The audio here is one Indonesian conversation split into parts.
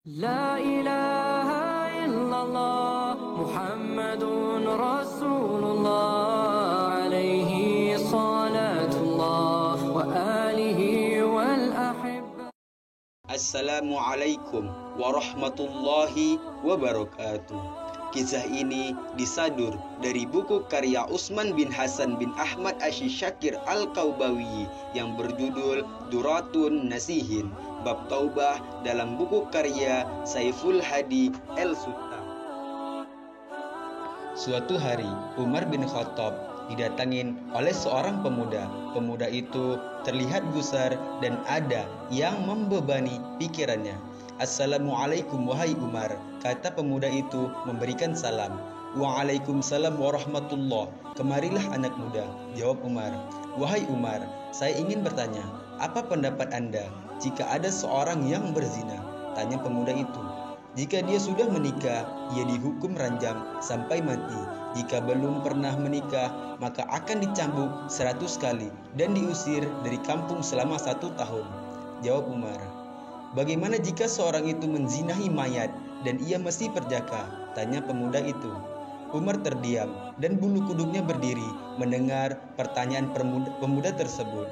لا إله إلا الله محمد رسول الله عليه صلاة الله وآله والأحبة. Assalamualaikum warahmatullahi wabarakatuh. Kisah ini disadur dari buku karya Utsman bin Hasan bin Ahmad Asy-Syakir Al-Kaubawi yang berjudul Duratun Nasihin, bab taubah dalam buku karya Saiful Hadi El-Suttam. Suatu hari Umar bin Khattab didatangin oleh seorang pemuda. Pemuda itu terlihat gusar dan ada yang membebani pikirannya. Assalamualaikum wahai Umar, kata pemuda itu memberikan salam. Waalaikumsalam warahmatullah, kemarilah anak muda, jawab Umar. Wahai Umar, saya ingin bertanya, apa pendapat Anda jika ada seorang yang berzina? Tanya pemuda itu. Jika dia sudah menikah, ia dihukum ranjam sampai mati. Jika belum pernah menikah, maka akan dicambuk 100 kali dan diusir dari kampung selama 1 tahun. Jawab Umar. Bagaimana jika seorang itu menzinahi mayat dan ia masih perjaka? Tanya pemuda itu. Umar terdiam dan bulu kuduknya berdiri mendengar pertanyaan pemuda tersebut.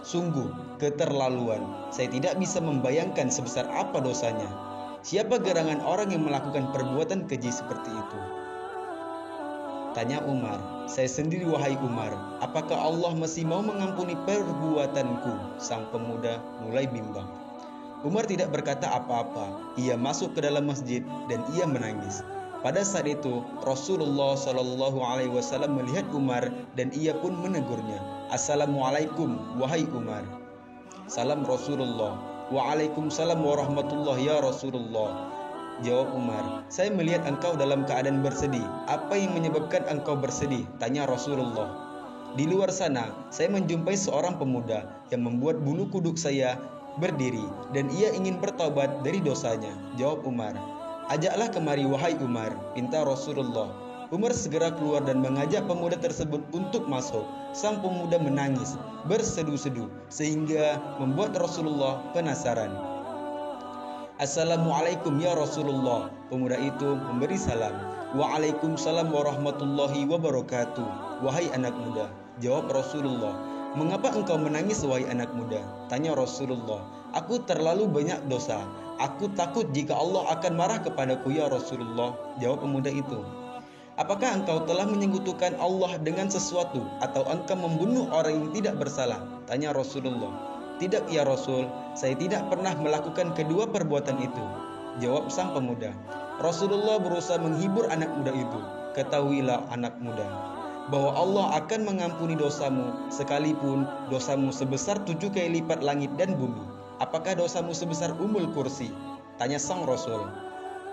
Sungguh keterlaluan, saya tidak bisa membayangkan sebesar apa dosanya. Siapa gerangan orang yang melakukan perbuatan keji seperti itu? Tanya Umar. Saya sendiri wahai Umar, apakah Allah masih mau mengampuni perbuatanku? Sang pemuda mulai bimbang. Umar tidak berkata apa-apa. Ia masuk ke dalam masjid dan ia menangis. Pada saat itu Rasulullah SAW melihat Umar dan ia pun menegurnya. Assalamualaikum wahai Umar. Salam Rasulullah. Waalaikumsalam warahmatullahi ya Rasulullah. Jawab Umar. Saya melihat engkau dalam keadaan bersedih. Apa yang menyebabkan engkau bersedih? Tanya Rasulullah. Di luar sana saya menjumpai seorang pemuda yang membuat bulu kuduk saya berdiri dan ia ingin bertobat dari dosanya. Jawab Umar. Ajaklah kemari wahai Umar, pinta Rasulullah. Umar segera keluar dan mengajak pemuda tersebut untuk masuk. Sang pemuda menangis bersedu-sedu sehingga membuat Rasulullah penasaran. Assalamualaikum ya Rasulullah. Pemuda itu memberi salam. Waalaikumsalam warahmatullahi wabarakatuh. Wahai anak muda, jawab Rasulullah. Mengapa engkau menangis wahai anak muda? Tanya Rasulullah. Aku terlalu banyak dosa. Aku takut jika Allah akan marah kepadaku ya Rasulullah. Jawab pemuda itu. Apakah engkau telah menyekutukan Allah dengan sesuatu atau engkau membunuh orang yang tidak bersalah? Tanya Rasulullah. Tidak ya Rasul, saya tidak pernah melakukan kedua perbuatan itu. Jawab sang pemuda. Rasulullah berusaha menghibur anak muda itu. Ketahuilah anak muda, bahwa Allah akan mengampuni dosamu sekalipun dosamu sebesar 7 kali lipat langit dan bumi. Apakah dosamu sebesar umul kursi? Tanya sang Rasul.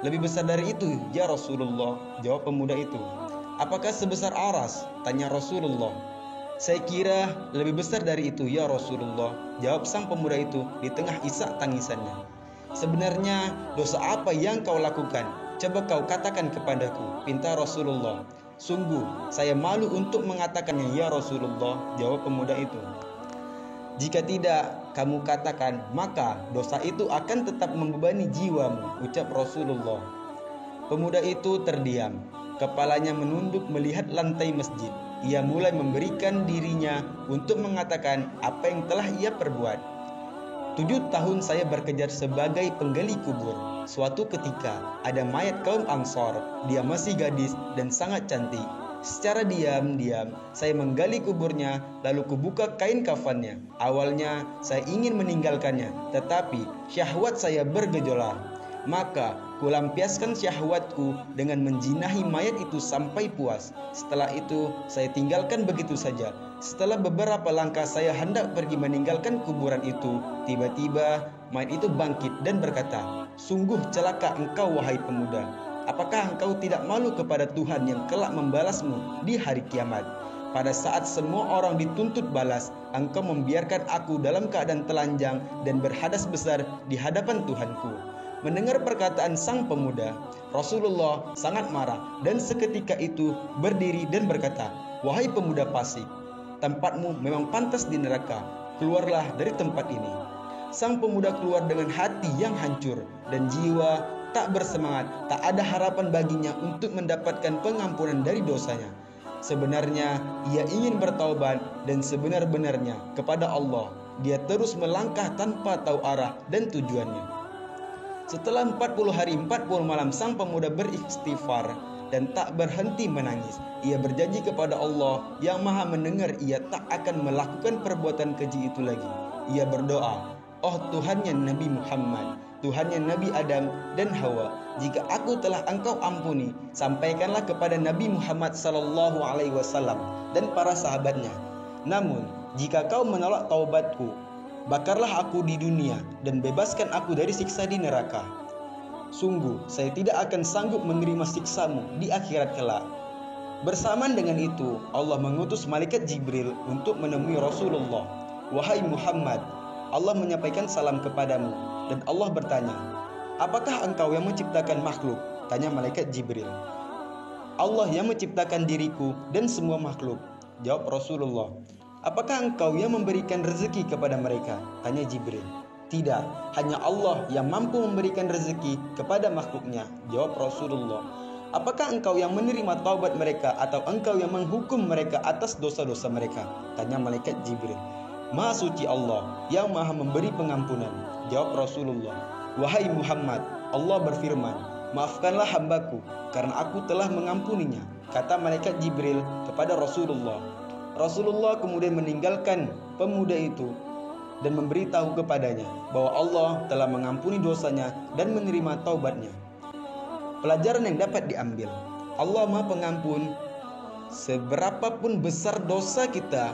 Lebih besar dari itu ya Rasulullah, jawab pemuda itu. Apakah sebesar aras? Tanya Rasulullah. Saya kira lebih besar dari itu ya Rasulullah, jawab sang pemuda itu di tengah isak tangisannya. Sebenarnya dosa apa yang kau lakukan? Coba kau katakan kepadaku, pinta Rasulullah. Sungguh saya malu untuk mengatakannya ya Rasulullah, jawab pemuda itu. Jika tidak kamu katakan, maka dosa itu akan tetap membebani jiwamu, ucap Rasulullah. Pemuda itu terdiam, kepalanya menunduk melihat lantai masjid. Ia mulai memberikan dirinya untuk mengatakan apa yang telah ia perbuat. 7 tahun saya bekerja sebagai penggali kubur. Suatu ketika ada mayat kaum Ansor. Dia masih gadis dan sangat cantik. Secara diam-diam saya menggali kuburnya, lalu kubuka kain kafannya. Awalnya saya ingin meninggalkannya, tetapi syahwat saya bergejolak. Maka kulampiaskan syahwatku dengan menjinahi mayat itu sampai puas. Setelah itu saya tinggalkan begitu saja. Setelah beberapa langkah saya hendak pergi meninggalkan kuburan itu, tiba-tiba mayat itu bangkit dan berkata, sungguh celaka engkau wahai pemuda. Apakah engkau tidak malu kepada Tuhan yang kelak membalasmu di hari kiamat? Pada saat semua orang dituntut balas, engkau membiarkan aku dalam keadaan telanjang dan berhadas besar di hadapan Tuhanku. Mendengar perkataan sang pemuda, Rasulullah sangat marah dan seketika itu berdiri dan berkata, wahai pemuda fasik, tempatmu memang pantas di neraka, keluarlah dari tempat ini. Sang pemuda keluar dengan hati yang hancur dan jiwa tak bersemangat. Tak ada harapan baginya untuk mendapatkan pengampunan dari dosanya. Sebenarnya ia ingin bertaubat dan sebenar-benarnya kepada Allah. Dia terus melangkah tanpa tahu arah dan tujuannya. Setelah 40 hari 40 malam sang pemuda beristighfar dan tak berhenti menangis. Ia berjanji kepada Allah yang maha mendengar ia tak akan melakukan perbuatan keji itu lagi. Ia berdoa, "Oh Tuhannya Nabi Muhammad, Tuhannya Nabi Adam dan Hawa, jika aku telah Engkau ampuni, sampaikanlah kepada Nabi Muhammad SAW dan para sahabatnya. Namun, jika kau menolak taubatku, bakarlah aku di dunia dan bebaskan aku dari siksa di neraka. Sungguh, saya tidak akan sanggup menerima siksamu di akhirat kelak." Bersamaan dengan itu, Allah mengutus malaikat Jibril untuk menemui Rasulullah. "Wahai Muhammad, Allah menyampaikan salam kepadamu." Dan Allah bertanya, "Apakah engkau yang menciptakan makhluk?" Tanya malaikat Jibril. "Allah yang menciptakan diriku dan semua makhluk." Jawab Rasulullah. "Apakah engkau yang memberikan rezeki kepada mereka?" Tanya Jibril. "Tidak, hanya Allah yang mampu memberikan rezeki kepada makhluknya." Jawab Rasulullah. "Apakah engkau yang menerima taubat mereka atau engkau yang menghukum mereka atas dosa-dosa mereka?" Tanya malaikat Jibril. "Maha suci Allah yang maha memberi pengampunan." Jawab Rasulullah. "Wahai Muhammad, Allah berfirman, maafkanlah hambaku karena aku telah mengampuninya." Kata malaikat Jibril kepada Rasulullah. Rasulullah kemudian meninggalkan pemuda itu dan memberitahu kepadanya bahwa Allah telah mengampuni dosanya dan menerima taubatnya. Pelajaran yang dapat diambil, Allah Maha Pengampun. Seberapapun besar dosa kita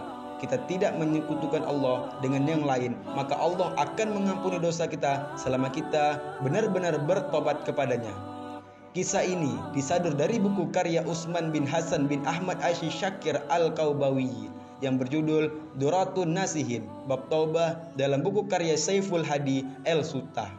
tidak menyekutukan Allah dengan yang lain, maka Allah akan mengampuni dosa kita selama kita benar-benar bertobat kepadanya. Kisah ini disadur dari buku karya Utsman bin Hasan bin Ahmad Asy-Syakir Al-Kaubawi yang berjudul Duratun Nasihin, bab taubah dalam buku karya Saiful Hadi El-Sutah.